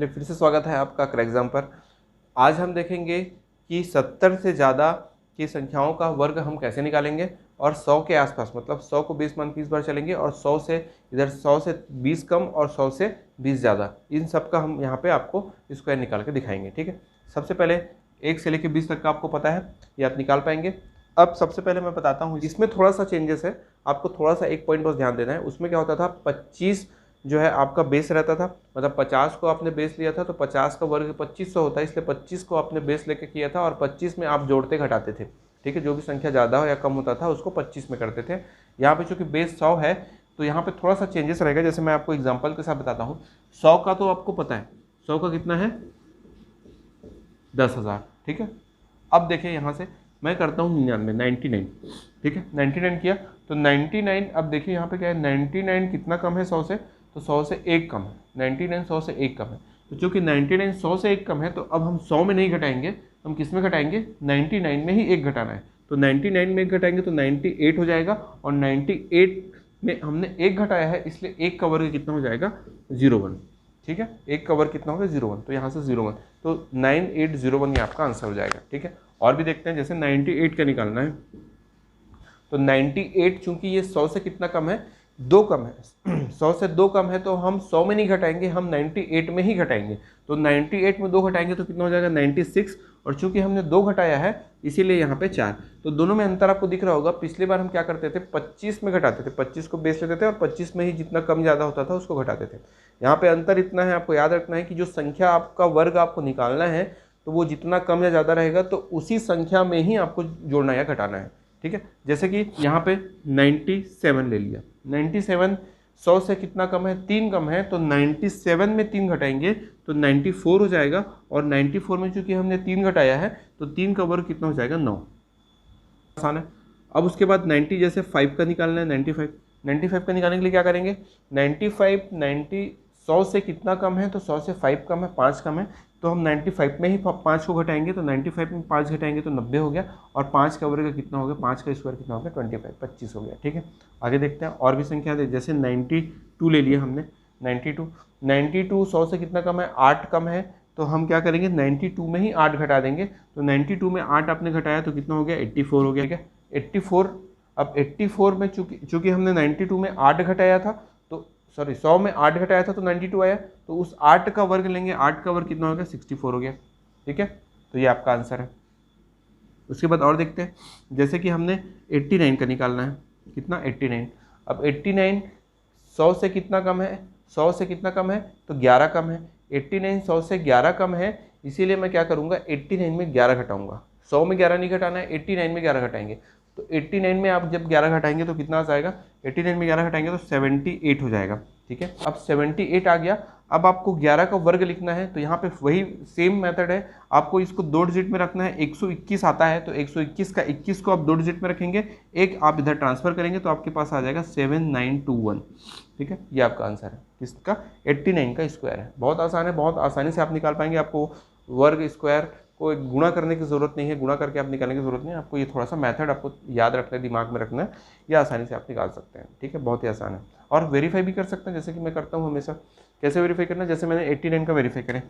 चलिए फिर से स्वागत है आपका क्रैक एग्जाम पर। आज हम देखेंगे कि 70 से ज़्यादा की संख्याओं का वर्ग हम कैसे निकालेंगे और 100 के आसपास, मतलब 100 को 20 मान 20 बार चलेंगे और 100 से इधर 100 से 20 कम और 100 से 20 ज़्यादा, इन सब का हम यहाँ पे आपको स्क्वायर निकाल के दिखाएंगे। ठीक है, सबसे पहले 1 से लेकर 20 तक का आपको पता है, ये आप निकाल पाएंगे। अब सबसे पहले मैं बताता हूँ, इसमें थोड़ा सा चेंजेस है, आपको थोड़ा सा एक पॉइंट बस ध्यान देना है। उसमें क्या होता था, 25 जो है आपका बेस रहता था, मतलब 50 को आपने बेस लिया था तो 50 का वर्ग 2500 होता है, इसलिए 25 को आपने बेस लेके किया था और 25 में आप जोड़ते घटाते थे। ठीक है, जो भी संख्या ज़्यादा हो या कम होता था उसको 25 में करते थे। यहाँ पे चूंकि बेस 100 है तो यहाँ पे थोड़ा सा चेंजेस रहेगा। जैसे मैं आपको एग्जाम्पल के साथ बताता हूँ, 100 का तो आपको पता है, 100 का कितना है 10,000। ठीक है, अब देखिए यहाँ से मैं करता हूँ 99। ठीक है, 99 किया तो 99, अब देखिए यहाँ पे क्या है, 99 कितना कम है 100 से, तो 100 से 1 कम है। 99 100 से 1 कम है, तो चूंकि 99 100 से 1 कम है तो अब हम 100 में नहीं घटाएंगे, हम किस में घटाएंगे, 99 में ही 1 घटाना है। तो 99 में 1 घटाएंगे तो 98 हो जाएगा, और 98 में हमने 1 घटाया है, इसलिए 1 का वर्ग कितना हो जाएगा 01। ठीक है, 1 का वर्ग कितना होगा 01, तो यहाँ से 01, तो 9801 ये आपका आंसर हो जाएगा। ठीक है, और भी देखते हैं, जैसे 98 का निकालना है तो 98 चूंकि ये 100 से कितना कम है, 2 कम है 100 से 2 कम है, तो हम 100 में नहीं घटाएंगे, हम 98 में ही घटाएंगे। तो 98 में 2 घटाएंगे तो कितना हो जाएगा 96, और चूंकि हमने 2 घटाया है इसीलिए यहाँ पे 4। तो दोनों में अंतर आपको दिख रहा होगा। पिछली बार हम क्या करते थे, 25 में घटाते थे, 25 को बेस लेते थे और 25 में ही जितना कम ज़्यादा होता था उसको घटाते थे। यहाँ पे अंतर इतना है, आपको याद रखना है कि जो संख्या आपका वर्ग आपको निकालना है तो वो जितना कम या ज़्यादा रहेगा तो उसी संख्या में ही आपको जोड़ना या घटाना है। ठीक है, जैसे कि यहाँ पे 97 ले लिया, 97 100 से कितना कम है, 3 कम है, तो 97 में 3 घटाएंगे तो 94 हो जाएगा, और 94 में चूंकि हमने 3 घटाया है तो 3 का वर्ग कितना हो जाएगा 9। आसान है। अब उसके बाद 90 जैसे 5 का निकालना है, 95 का निकालने के लिए क्या करेंगे, 100 से कितना कम है, तो 100 से 5 कम है, 5 कम है, तो हम 95 में ही 5 को घटाएंगे, तो 95 में 5 घटाएंगे तो 90 हो गया, और 5 का वर्ग कितना हो गया, 5 का स्क्वायर कितना हो गया 25 हो गया। ठीक है, आगे देखते हैं और भी संख्या दे, जैसे 92 ले लिया हमने, 92 100 से कितना कम है, 8 कम है, तो हम क्या करेंगे 92 में ही 8 घटा देंगे, तो 92 में 8 आपने घटाया तो कितना हो गया 84 हो गया। ठीक है, 84, अब 84 में चूंकि हमने 92 में 8 घटाया था, तो सॉरी 100 में 8 घटाया था तो 92 आया, तो उस 8 का वर्ग लेंगे, 8 का वर्ग कितना हो गया 64 हो गया। ठीक है, तो ये आपका आंसर है। उसके बाद और देखते हैं, जैसे कि हमने 89 का निकालना है, कितना 89। अब 89 100 से कितना कम है, 100 से कितना कम है, तो 11 कम है। 89 100 से 11 कम है, इसीलिए मैं क्या करूँगा 89 में 11 घटाऊंगा। 100 में 11 नहीं घटाना है, 89 में 11 घटाएंगे, तो 89 में आप जब 11 घटाएंगे तो कितना आ जाएगा, 89 में 11 घटाएंगे तो 78 हो जाएगा। ठीक है, अब 78 आ गया। अब आपको 11 का वर्ग लिखना है, तो यहाँ पे वही सेम मेथड है, आपको इसको 2 डिजिट में रखना है। 121 आता है तो 121 का 21 को आप 2 डिजिट में रखेंगे, एक आप इधर ट्रांसफर करेंगे तो आपके पास आ जाएगा 7921। ठीक है, ये आपका आंसर है किसका, 89 का स्क्वायर है। बहुत आसान है, बहुत आसानी से आप निकाल पाएंगे। आपको वर्ग स्क्वायर को गुणा करने की ज़रूरत नहीं है, गुणा करके आप निकालने की ज़रूरत नहीं है, आपको ये थोड़ा सा मेथड आपको याद रखना है, दिमाग में रखना है, ये आसानी से आप निकाल सकते हैं। ठीक है, बहुत ही आसान है, और वेरीफाई भी कर सकते हैं, जैसे कि मैं करता हूँ हमेशा। कैसे वेरीफाई करना है, जैसे मैंने 89 का वेरीफाई करें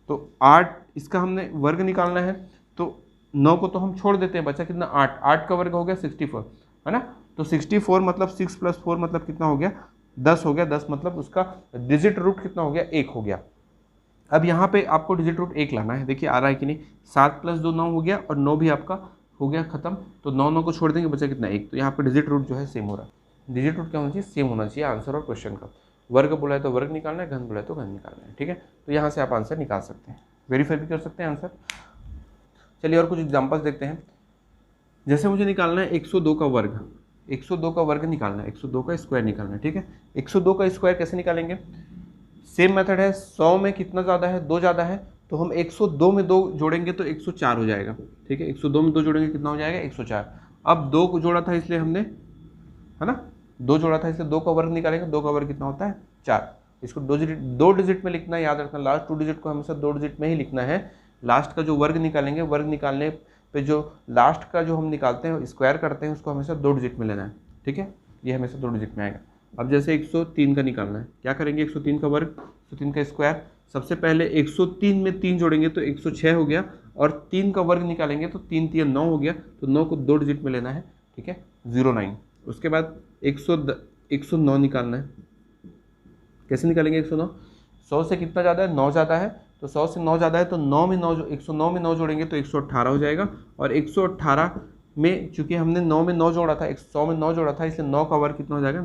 तो 8 इसका हमने वर्ग निकालना है, तो 9 को तो हम छोड़ देते हैं, बचा कितना 8 का वर्ग हो गया 64, है ना। तो 64 मतलब 6 + 4 मतलब कितना हो गया 10 हो गया। 10 मतलब उसका डिजिट रूट कितना हो गया 1 हो गया। अब यहाँ पे आपको डिजिट रूट 1 लाना है, देखिए आ रहा है कि नहीं, 7 + 2 9 हो गया, और 9 भी आपका हो गया खत्म, तो 9 को छोड़ देंगे, बचा कितना 1। तो यहाँ पे डिजिट रूट जो है सेम हो रहा है। डिजिट रूट क्या होना चाहिए, सेम होना चाहिए आंसर और क्वेश्चन का। वर्ग बोला है तो वर्ग निकालना है, घन बोला है तो घन निकालना है। ठीक है, तो यहाँ से आप आंसर निकाल सकते हैं, वेरीफाई भी कर सकते हैं आंसर। चलिए और कुछ एग्जाम्पल्स देखते हैं। जैसे मुझे निकालना है 102 का वर्ग, 102 का वर्ग निकालना है, 102 का स्क्वायर निकालना है। ठीक है, 102 का स्क्वायर कैसे निकालेंगे, सेम मेथड है। 100 में कितना ज़्यादा है, 2 ज़्यादा है, तो हम 102 में 2 जोड़ेंगे तो 104 हो जाएगा। ठीक है, 102 में 2 जोड़ेंगे कितना हो जाएगा 104। अब 2 को जोड़ा था इसलिए हमने, है ना, 2 जोड़ा था इसलिए 2 का वर्ग निकालेंगे, 2 का वर्ग कितना होता है 4। इसको 2 डिजिट में लिखना है, याद रखना, लास्ट 2 डिजिट को हमेशा 2 डिजिट में ही लिखना है। लास्ट का जो वर्ग निकालेंगे, वर्ग निकालने पे जो लास्ट का जो हम निकालते हैं स्क्वायर करते हैं उसको हमेशा 2 डिजिट में लेना है। ठीक है, ये हमेशा 2 डिजिट में आएगा। अब जैसे 103 का निकालना है, क्या करेंगे 103 का वर्ग, 103 का स्क्वायर, सबसे पहले 103 में 3 जोड़ेंगे तो 106 हो गया, और 3 का वर्ग निकालेंगे तो 3 3 9 हो गया, तो 9 को 2 डिजिट में लेना है, ठीक है, 09। उसके बाद 109 निकालना है। कैसे निकालेंगे 109? 100 से कितना ज़्यादा है? 9 ज़्यादा है, तो 100 से 9 ज़्यादा है, तो 9 में 9 109 में 9 जोड़ेंगे तो 118 हो जाएगा, और 118 में चूंकि हमने 9 में 9 जोड़ा था, 100 में 9 जोड़ा था, इसलिए 9 का वर्ग कितना हो जाएगा?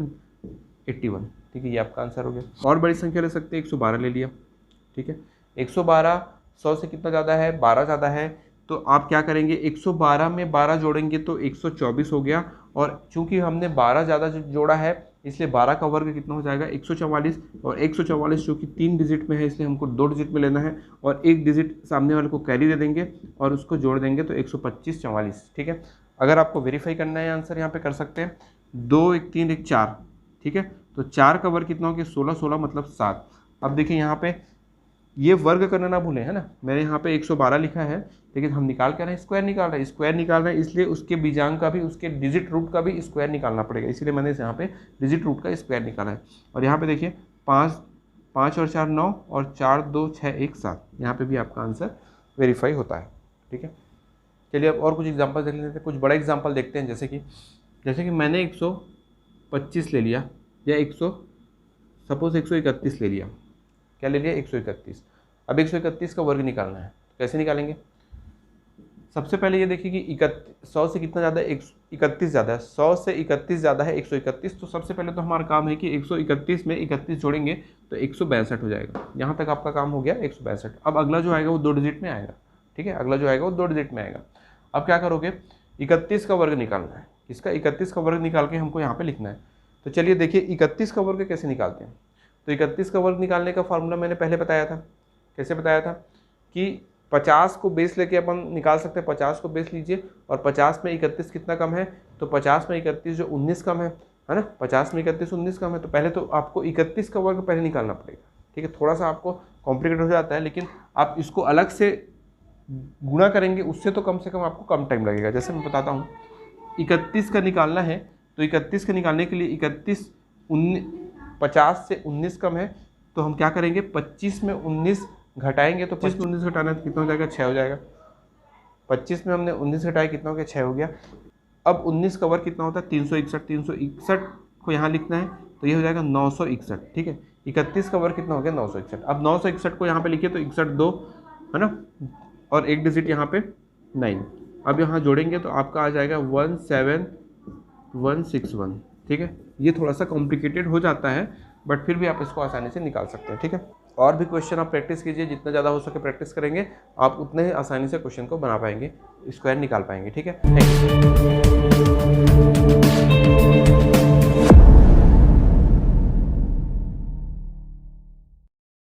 81। ठीक है, ये आपका आंसर हो गया। और बड़ी संख्या ले सकते हैं, 112 ले लिया, ठीक है। 112 100 से कितना ज़्यादा है? 12 ज़्यादा है, तो आप क्या करेंगे? 112 में 12 जोड़ेंगे तो 124 हो गया, और चूंकि हमने 12 ज़्यादा जोड़ा है इसलिए 12 का वर्ग कितना हो जाएगा? 144, और 144 जो कि 3 डिजिट में है इसलिए हमको 2 डिजिट में लेना है, और 1 डिजिट सामने वाले को कैरी दे देंगे और उसको जोड़ देंगे तो 125 44। ठीक है, अगर आपको वेरीफाई करना है आंसर यहाँ पे कर सकते हैं। 2 1 3 1 4, ठीक है, तो 4 का वर्ग कितना हो गया? 16 16 मतलब 7। अब देखिए यहाँ पे ये वर्ग करना ना भूलें, है ना। मैंने यहाँ पे 112 लिखा है, लेकिन हम निकाल कर रहे हैं, स्क्वायर निकाल रहे हैं, स्क्वायर निकाल रहे हैं, इसलिए उसके बीजांग का भी, उसके डिजिट रूट का भी स्क्वायर निकालना पड़ेगा, इसीलिए मैंने यहाँ पे डिजिट रूट का स्क्वायर निकाला है। और यहाँ पे देखिए 5 5 और 4 9, और 4 2 6 1 7, यहाँ पे भी आपका आंसर वेरीफाई होता है। ठीक है, चलिए अब और कुछ एग्जाम्पल देख लेते हैं, कुछ बड़ा एग्जाम्पल देखते हैं। जैसे कि मैंने 125 ले लिया, या 131 ले लिया। क्या ले लिया? 131। अब 131 का वर्ग निकालना है, कैसे निकालेंगे? सबसे पहले ये देखिए कि 100 से कितना ज़्यादा है? 31 ज़्यादा है। 100 से 31 ज़्यादा है 131, तो सबसे पहले तो हमारा काम है कि 131 में 31 जोड़ेंगे तो 162 हो जाएगा। यहाँ तक आपका काम हो गया, 162। अब अगला जो आएगा वो 2 डिजिट में आएगा, ठीक है, अगला जो आएगा वो 2 डिजिट में आएगा। अब क्या करोगे? 31 का वर्ग निकालना है। इसका 31 का वर्ग निकाल के हमको यहाँ पर लिखना है। तो चलिए देखिए 31 का वर्ग कैसे निकालते हैं। तो 31 का वर्ग निकालने का फार्मूला मैंने पहले बताया था। कैसे बताया था? कि 50 को बेस लेके अपन निकाल सकते हैं। 50 को बेस लीजिए, और 50 में 31 कितना कम है? तो 50 में 31 जो 19 कम है ना। 50 में 31 19 कम है, तो पहले तो आपको 31 का वर्ग पहले निकालना पड़ेगा। ठीक है, थोड़ा सा आपको कॉम्प्लिकेटेड हो जाता है, लेकिन आप इसको अलग से गुणा करेंगे, उससे तो कम से कम आपको कम टाइम लगेगा। जैसे मैं बताता हूँ, 31 का निकालना है, तो 31 का निकालने के लिए 50 से 19 कम है, तो हम क्या करेंगे? 25 में 19 घटाएंगे, तो 25 में 19 घटाना है तो कितना हो जाएगा? 6 हो जाएगा। 25 में हमने 19 घटाया, कितना हो गया? 6 हो गया। अब 19 का वर्ग कितना होता है? 361। 361 को यहाँ लिखना है, तो ये हो जाएगा 961। ठीक है, 31 का वर्ग कितना हो गया? 961। अब 961 को यहाँ पे लिखिए तो 61 2, है ना, और 1 डिजिट यहाँ पे 9। अब यहाँ जोड़ेंगे तो आपका आ जाएगा 17161। ठीक है, ये थोड़ा सा कॉम्प्लिकेटेड हो जाता है, बट फिर भी आप इसको आसानी से निकाल सकते हैं। ठीक है, और भी क्वेश्चन आप प्रैक्टिस कीजिए, जितना ज़्यादा हो सके प्रैक्टिस करेंगे, आप उतने ही आसानी से क्वेश्चन को बना पाएंगे, स्क्वायर निकाल पाएंगे। ठीक है, थैंक यू।